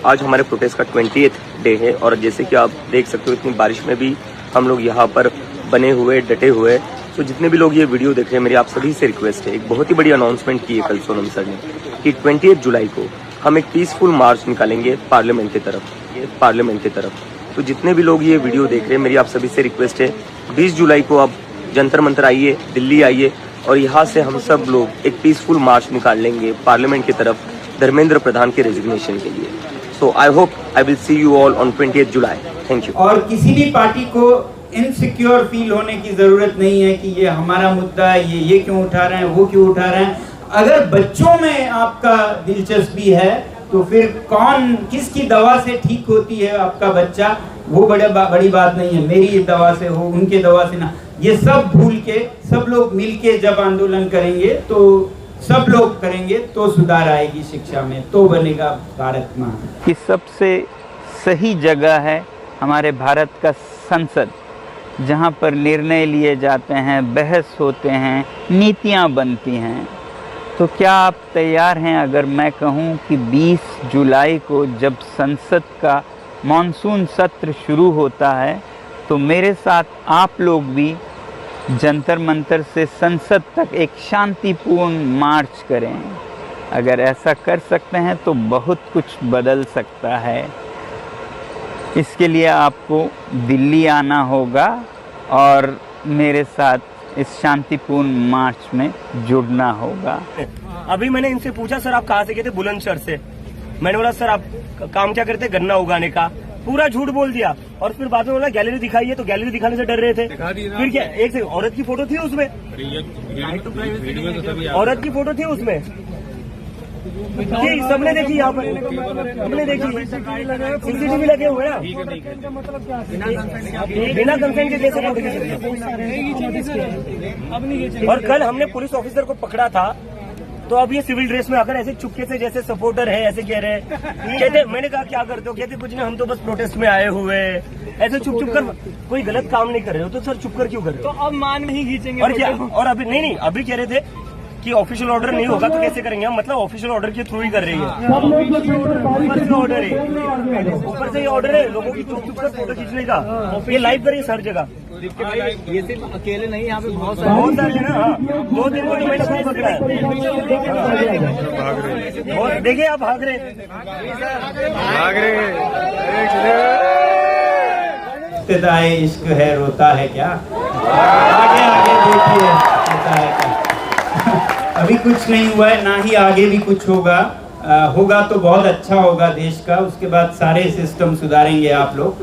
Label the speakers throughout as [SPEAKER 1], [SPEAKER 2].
[SPEAKER 1] आज हमारे प्रोटेस्ट का 20th डे है और जैसे कि आप देख सकते हो इतनी बारिश में भी हम लोग यहाँ पर बने हुए डटे हुए। तो जितने भी लोग ये वीडियो देख रहे हैं मेरी आप सभी से रिक्वेस्ट है, एक बहुत ही बड़ी अनाउंसमेंट की है कल सोनम सर ने कि 20 जुलाई को हम एक पीसफुल मार्च निकालेंगे पार्लियामेंट की तरफ। तो जितने भी लोग ये वीडियो देख रहे हैं मेरी आप सभी से रिक्वेस्ट है 20 जुलाई को आप जंतर मंतर आइए, दिल्ली आइए और यहाँ से हम सब लोग एक पीसफुल मार्च निकाल लेंगे पार्लियामेंट की तरफ धर्मेंद्र प्रधान के रेजिग्नेशन के लिए। So I hope I will see you all on 20 July. Thank you.
[SPEAKER 2] और किसी भी पार्टी को इनसिक्योर फील होने की जरूरत नहीं है कि ये हमारा मुद्दा है, ये क्यों उठा रहे हैं, वो क्यों उठा रहे हैं। अगर बच्चों में आपका दिलचस्पी है तो फिर कौन किसकी दवा से ठीक होती है आपका बच्चा, वो बड़ी बात नहीं है। मेरी दवा से हो, उनके दवा से ना, ये सब भूल के सब लोग मिलके जब आंदोलन करेंगे तो सब लोग करेंगे तो सुधार आएगी शिक्षा में, तो बनेगा भारत महान।
[SPEAKER 3] कि सबसे सही जगह है हमारे भारत का संसद, जहां पर निर्णय लिए जाते हैं, बहस होते हैं, नीतियां बनती हैं। तो क्या आप तैयार हैं अगर मैं कहूं कि 20 जुलाई को जब संसद का मॉनसून सत्र शुरू होता है तो मेरे साथ आप लोग भी जंतर मंतर से संसद तक एक शांतिपूर्ण मार्च करें। अगर ऐसा कर सकते हैं तो बहुत कुछ बदल सकता है। इसके लिए आपको दिल्ली आना होगा और मेरे साथ इस शांतिपूर्ण मार्च में जुड़ना होगा।
[SPEAKER 1] अभी मैंने इनसे पूछा सर आप कहाँ से गए थे, बुलंदशहर से। मैंने बोला सर आप काम क्या करते, गन्ना उगाने का। पूरा झूठ बोल दिया और फिर बाद में बोला गैलरी दिखाई है, तो गैलरी दिखाने से डर रहे थे। फिर क्या एक से औरत की फोटो थी उसमें, औरत की फोटो थी उसमें, सबने देखी, यहाँ पर सबने देखी, सीसीटीवी लगे हुए हैं। बिना कंसेंट के कैसे फोटो खींच। और कल हमने पुलिस ऑफिसर को पकड़ा था तो अब ये सिविल ड्रेस में आकर ऐसे चुपके से जैसे सपोर्टर है ऐसे कह रहे हैं। कहते मैंने कहा क्या करते हो, कहते कुछ नहीं हम तो बस प्रोटेस्ट में आए हुए, ऐसे चुप चुप कर कोई गलत काम नहीं कर रहे हो। तो सर चुप कर क्यों कर रहे हो? तो अब मान नहीं खींचेंगे और क्या। और अभी नहीं अभी कह रहे थे कि ऑफिशियल ऑर्डर नहीं होगा तो कैसे करेंगे हम, मतलब ऑफिशियल ऑर्डर के थ्रू ही कर रही है। ऊपर से ऑर्डर है, ऊपर से ये ऑर्डर है लोगों की चुप चुप कर फोटो खींचने का। ये लाइव करिए हर जगह।
[SPEAKER 4] ये सिर्फ अकेले नहीं, यहाँ पे बहुत
[SPEAKER 1] सारे है ना। 2 दिन को तो मैंने खुद पकड़ा है। और देखिए आप भाग रहे
[SPEAKER 2] इब्तिदाए इश्क है रोता है क्या, आगे आगे देखिए होता है क्या। अभी कुछ नहीं हुआ है, ना ही आगे भी कुछ होगा। होगा तो बहुत अच्छा होगा देश का, उसके बाद सारे सिस्टम सुधारेंगे आप लोग।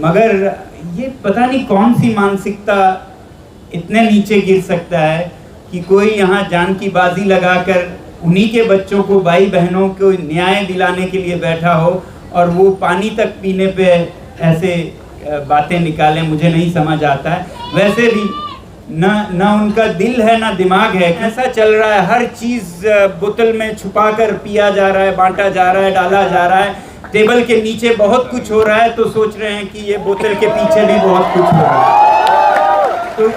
[SPEAKER 2] मगर ये पता नहीं कौन सी मानसिकता इतने नीचे गिर सकता है कि कोई यहाँ जान की बाजी लगाकर उन्हीं के बच्चों को, भाई बहनों को न्याय दिलाने के लिए बैठा हो और वो पानी तक पीने पे ऐसे बातें निकालें। मुझे नहीं समझ आता है। वैसे भी ना उनका दिल है ना दिमाग है। कैसा चल रहा है, हर चीज बोतल में छुपाकर पिया जा रहा है, बांटा जा रहा है, डाला जा रहा है। टेबल के नीचे बहुत कुछ हो रहा है तो सोच रहे हैं कि ये बोतल के पीछे भी बहुत कुछ हो रहा है। तो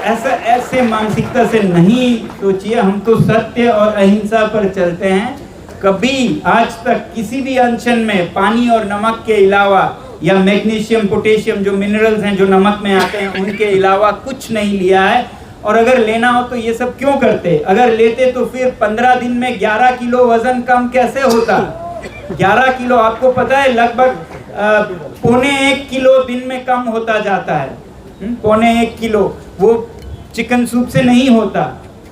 [SPEAKER 2] ऐसे मानसिकता से नहीं सोचिए। हम तो सत्य और अहिंसा पर चलते हैं। कभी आज तक किसी भी अनशन में पानी और नमक के अलावा या मैग्नीशियम, पोटेशियम जो मिनरल्स हैं जो नमक में आते हैं उनके अलावा कुछ नहीं लिया है। और अगर लेना हो तो ये सब क्यों करते? अगर लेते तो फिर 15 दिन में 11 किलो वजन कम कैसे होता? 11 किलो आपको पता है लगभग 1.25 किलो दिन में कम होता जाता है। 1.25 किलो वो चिकन सूप से नहीं होता,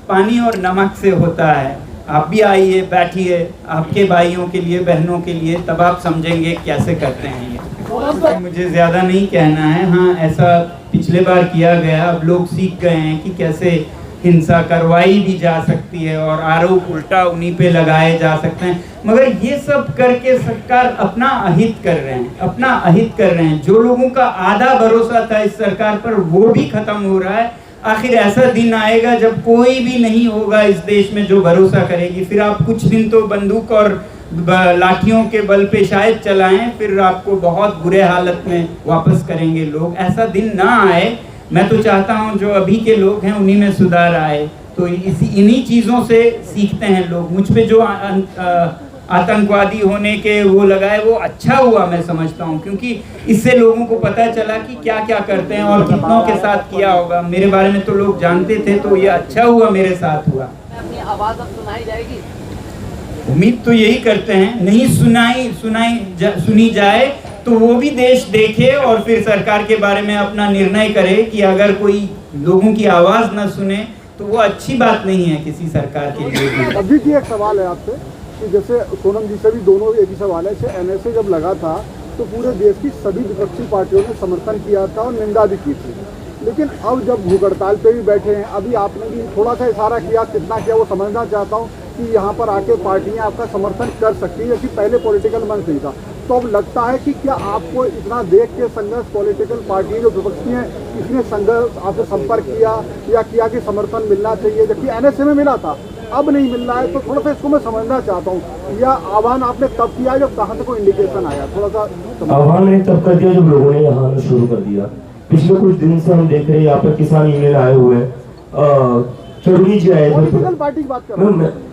[SPEAKER 2] पानी और नमक से होता है। आप भी आइए, बैठिए, आपके भाइयों के लिए, बहनों के लिए, तब आप समझेंगे कैसे करते हैं ये। मुझे ज़्यादा नहीं कहना है। हाँ, ऐसा पिछले बार किया गया, अब लोग सीख गए हैं कि कैसे हिंसा करवाई भी जा सकती है और आरोप उल्टा उन्हीं पे लगाए जा सकते हैं। मगर ये सब करके सरकार अपना अहित कर रहे हैं, अपना अहित कर रहे हैं। जो लोगों का आधा भरोसा था इस सरकार पर वो भी खत्म हो रहा है। आखिर ऐसा दिन आएगा जब कोई भी नहीं होगा इस देश में जो भरोसा करेगी। फिर आप कुछ दिन तो बंदूक और लाठियों के बल पे शायद चलाएं, फिर आपको बहुत बुरे हालत में वापस करेंगे लोग। ऐसा दिन ना आए। मैं तो चाहता हूं जो अभी के लोग हैं उन्हीं में सुधार आए। तो इन्हीं चीज़ों से सीखते हैं लोग। मुझ पे जो आतंकवादी होने के वो लगाए, वो अच्छा हुआ मैं समझता हूँ, क्योंकि इससे लोगों को पता चला कि क्या क्या करते हैं और कितनों के साथ किया होगा। मेरे बारे में तो लोग जानते थे, तो ये अच्छा हुआ मेरे साथ हुआ।
[SPEAKER 4] अपनी आवाज अब सुनाई जाएगी।
[SPEAKER 2] उम्मीद तो यही करते हैं, नहीं सुनी जाए तो वो भी देश देखे और फिर सरकार के बारे में अपना निर्णय करे कि अगर कोई लोगों की आवाज न सुने तो वो अच्छी बात नहीं है किसी सरकार के लिए।
[SPEAKER 5] अभी भी एक सवाल है आपसे कि जैसे सोनम जी से भी दोनों एक ही सवाल है, जैसे NSA जब लगा था तो पूरे देश की सभी विपक्षी पार्टियों ने समर्थन किया था और निंदा भी की थी, लेकिन अब जब भूख हड़ताल पे भी बैठे हैं, अभी आपने भी थोड़ा सा इशारा किया, कितना किया वो समझना चाहता हूँ कि यहाँ पर आके पार्टियाँ आपका समर्थन कर सकती है, जैसे पहले पॉलिटिकल मंच नहीं था। तो अब लगता है कि क्या आपको इतना देख के संघर्ष पॉलिटिकल पार्टी जो विपक्षी हैं इसने संघर्ष आपसे संपर्क किया कि समर्थन मिलना चाहिए, जबकि NSA में मिला था, अब नहीं मिल रहा है, तो थोड़ा सा इसको मैं समझना चाहता हूँ। या आह्वान आपने तब किया जब कहाँ से कोई इंडिकेशन आया, थोड़ा सा
[SPEAKER 6] आह्वान मैंने तब कर दिया जब लोगों ने यहाँ आना शुरू कर दिया। पिछले कुछ दिन से हम देख रहे हैं यहाँ पर किसान यूनियन आए हुए, चौधरी जी आए थे,
[SPEAKER 5] पॉलिटिकल पार्टी की बात कर रहा हूँ।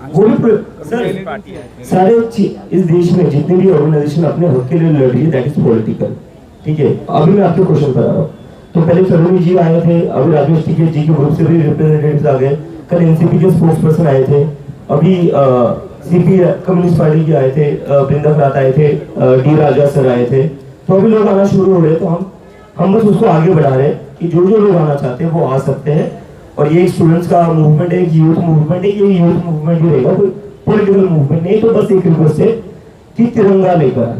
[SPEAKER 6] सारे इस देश में जितने भी ऑर्गेनाइजेशन अपने हक के लिए लड़ रही है, दैट इज पॉलिटिकल। ठीक है, अभी मैं आपके क्वेश्चन पर आ रहा हूँ। तो पहले चौधरी जी आए थे, अभी राजेश टिकैत जी के ग्रुप से भी रिप्रेजेंटेटिव्स आ गए, कल एनसीपी के स्पोक्स पर्सन आए थे, अभी सीपी कम्युनिस्ट पार्टी के आए थे, वृंदा खरात आए थे, डी राजा सर आए थे। तो अभी लोग आना शुरू हो रहे हैं, तो हम बस उसको आगे बढ़ा रहे हैं कि जो जो लोग आना चाहते हैं वो आ सकते हैं। और ये स्टूडेंट्स का मूवमेंट है, एक यूथ मूवमेंट है, ये यूथ मूवमेंट ही रहेगा, कोई पॉलिटिकल मूवमेंट नहीं। तो बस एक रिक्वेस्ट है कि तिरंगा लेकर आए,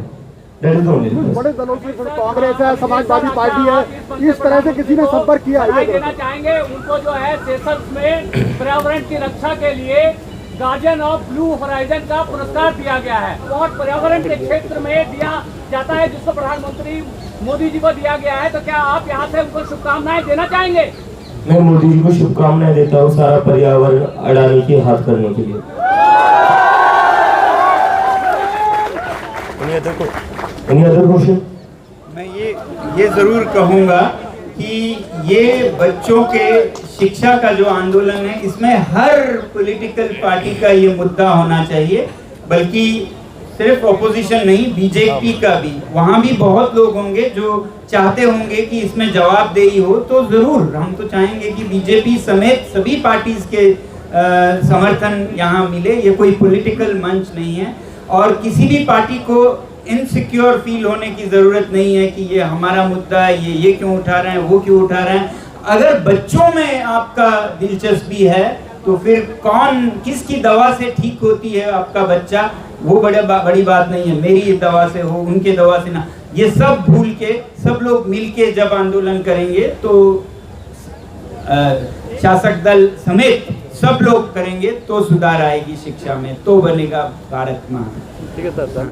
[SPEAKER 6] दैट इज ओनली।
[SPEAKER 5] बड़े दलों से कांग्रेस है, समाजवादी पार्टी है, इस तरह से किसी ने संपर्क किया है?
[SPEAKER 7] देना चाहेंगे उनको जो है सेशल्स में पर्यावरण की रक्षा के लिए गार्जियन ऑफ ब्लू होराइजन का पुरस्कार दिया गया है और पर्यावरण के क्षेत्र में दिया जाता है, जिसको प्रधानमंत्री मोदी जी को दिया गया है। तो क्या आप यहाँ से उनको शुभकामनाएं देना चाहेंगे?
[SPEAKER 6] मैं मोदी जी को शुभकामनाएं देता हूँ सारा पर्यावरण अड़ाने के हाथ करने के लिए। Any other question?
[SPEAKER 2] मैं ये जरूर कहूँगा कि ये बच्चों के शिक्षा का जो आंदोलन है, इसमें हर पॉलिटिकल पार्टी का ये मुद्दा होना चाहिए, बल्कि सिर्फ ऑपोजिशन नहीं, बीजेपी का भी। वहाँ भी बहुत लोग होंगे जो चाहते होंगे कि इसमें जवाबदेही हो, तो जरूर हम तो चाहेंगे कि बीजेपी समेत सभी पार्टीज के समर्थन यहाँ मिले। ये कोई पॉलिटिकल मंच नहीं है और किसी भी पार्टी को इनसिक्योर फील होने की जरूरत नहीं है कि ये हमारा मुद्दा है, ये क्यों उठा रहे हैं, वो क्यों उठा रहे हैं। अगर बच्चों में आपका दिलचस्पी है तो फिर किसकी दवा से ठीक होती है आपका बच्चा, वो बड़ी बात नहीं है। मेरी दवा से हो, उनके दवा से ना, ये सब भूल के सब लोग मिलके जब आंदोलन करेंगे तो शासक दल समेत सब लोग करेंगे तो सुधार आएगी शिक्षा में, तो बनेगा भारत महान।
[SPEAKER 5] ठीक है सर।